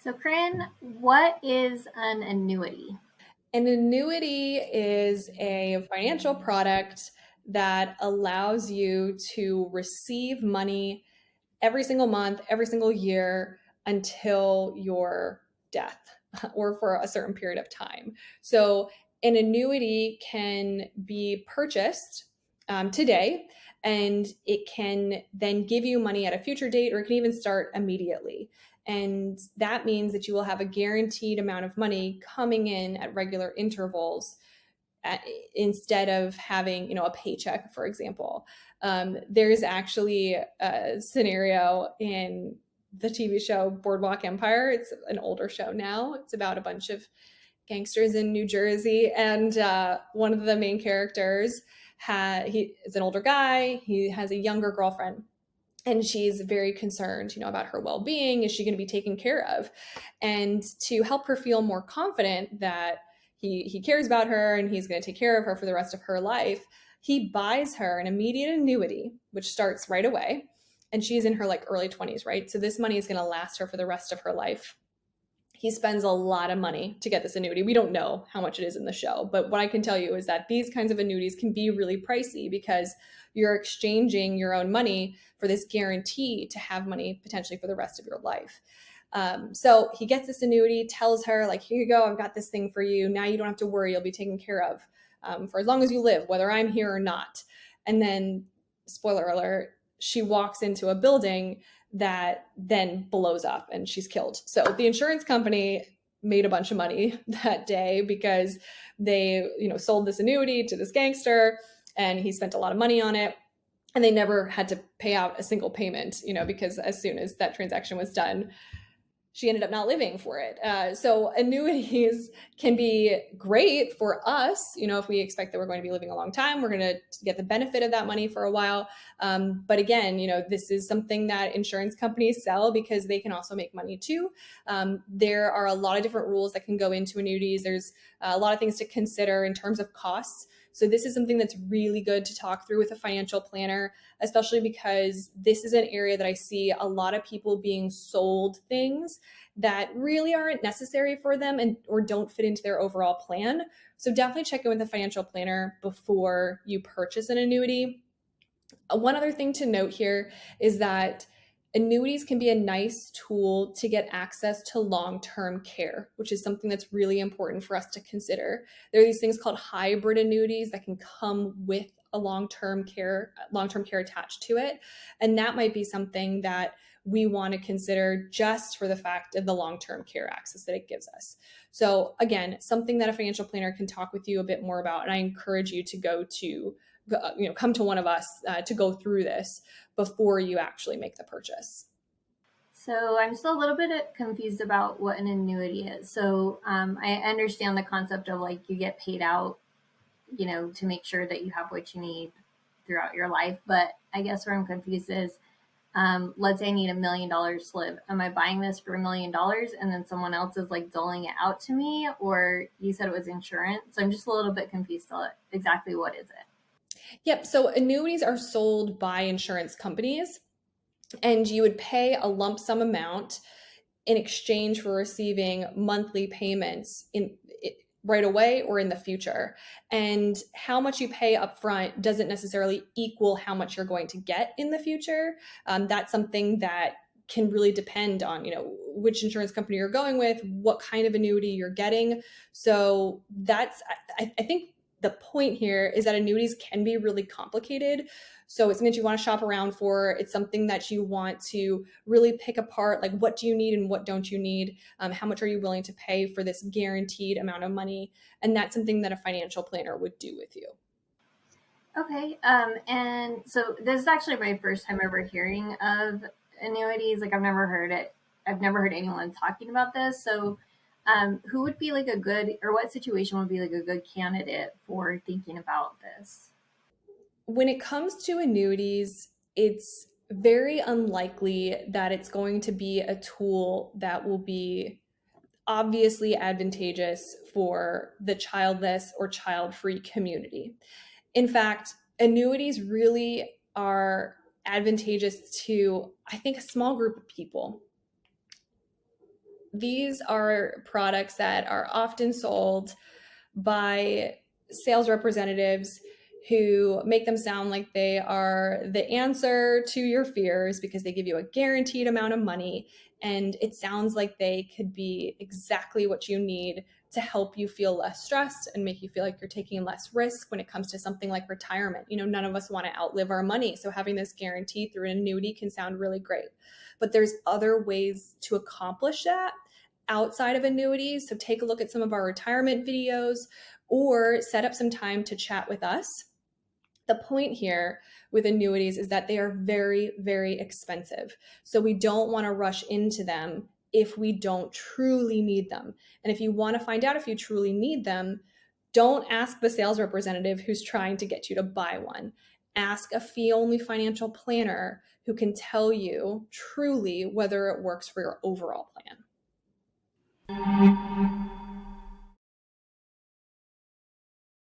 So, Corinne, what is an annuity? An annuity is a financial product that allows you to receive money every single month, every single year until your death or for a certain period of time. So, an annuity can be purchased today and it can then give you money at a future date or it can even start immediately. And that means that you will have a guaranteed amount of money coming in at regular intervals at, instead of having, a paycheck, for example. There's actually a scenario in the TV show Boardwalk Empire. It's an older show now. It's about a bunch of gangsters in New Jersey, and one of the main characters he is an older guy. He has a younger girlfriend, and she's very concerned, about her well-being. Is she going to be taken care of? And to help her feel more confident that he cares about her and he's going to take care of her for the rest of her life, he buys her an immediate annuity, which starts right away. And she's in her like early 20s, right? So this money is going to last her for the rest of her life. He spends a lot of money to get this annuity. We don't know how much it is in the show, but what I can tell you is that these kinds of annuities can be really pricey because you're exchanging your own money for this guarantee to have money potentially for the rest of your life. So he gets this annuity, tells her, like, here you go, I've got this thing for you. Now you don't have to worry, you'll be taken care of for as long as you live, whether I'm here or not. And then, spoiler alert, she walks into a building that then blows up and she's killed. So the insurance company made a bunch of money that day because they, sold this annuity to this gangster and he spent a lot of money on it. And they never had to pay out a single payment, because as soon as that transaction was done, she ended up not living for it. So annuities can be great for us. If we expect that we're going to be living a long time, we're going to get the benefit of that money for a while. But again, this is something that insurance companies sell because they can also make money too. There are a lot of different rules that can go into annuities. There's a lot of things to consider in terms of costs. So this is something that's really good to talk through with a financial planner, especially because this is an area that I see a lot of people being sold things that really aren't necessary for them and or don't fit into their overall plan. So definitely check in with a financial planner before you purchase an annuity. One other thing to note here is that annuities can be a nice tool to get access to long-term care, which is something that's really important for us to consider. There are these things called hybrid annuities that can come with a long-term care attached to it. And that might be something that we want to consider just for the fact of the long-term care access that it gives us. So again, something that a financial planner can talk with you a bit more about. And I encourage you to come to one of us to go through this before you actually make the purchase. So, I'm still a little bit confused about what an annuity is. So, I understand the concept of like you get paid out, to make sure that you have what you need throughout your life. But I guess where I'm confused is, let's say I need $1 million to live. Am I buying this for $1 million and then someone else is like doling it out to me? Or you said it was insurance. So I'm just a little bit confused to exactly what is it? Yep. So annuities are sold by insurance companies, and you would pay a lump sum amount in exchange for receiving monthly payments right away or in the future. And how much you pay up front doesn't necessarily equal how much you're going to get in the future. That's something that can really depend on, which insurance company you're going with, what kind of annuity you're getting. So I think the point here is that annuities can be really complicated. So it's something that you want to shop around for. It's something that you want to really pick apart, like what do you need and what don't you need? How much are you willing to pay for this guaranteed amount of money? And that's something that a financial planner would do with you. Okay. And so this is actually my first time ever hearing of annuities. Like I've never heard it. I've never heard anyone talking about this. So who would be like a good, or what situation would be like a good candidate for thinking about this? When it comes to annuities, it's very unlikely that it's going to be a tool that will be obviously advantageous for the childless or child-free community. In fact, annuities really are advantageous to, I think, a small group of people. These are products that are often sold by sales representatives who make them sound like they are the answer to your fears because they give you a guaranteed amount of money. And it sounds like they could be exactly what you need to help you feel less stressed and make you feel like you're taking less risk when it comes to something like retirement. You know, none of us want to outlive our money. So having this guarantee through an annuity can sound really great. But there's other ways to accomplish that outside of annuities. So take a look at some of our retirement videos or set up some time to chat with us. The point here with annuities is that they are very, very expensive. So we don't want to rush into them if we don't truly need them. And if you want to find out if you truly need them, don't ask the sales representative who's trying to get you to buy one. Ask a fee only financial planner who can tell you truly whether it works for your overall plan.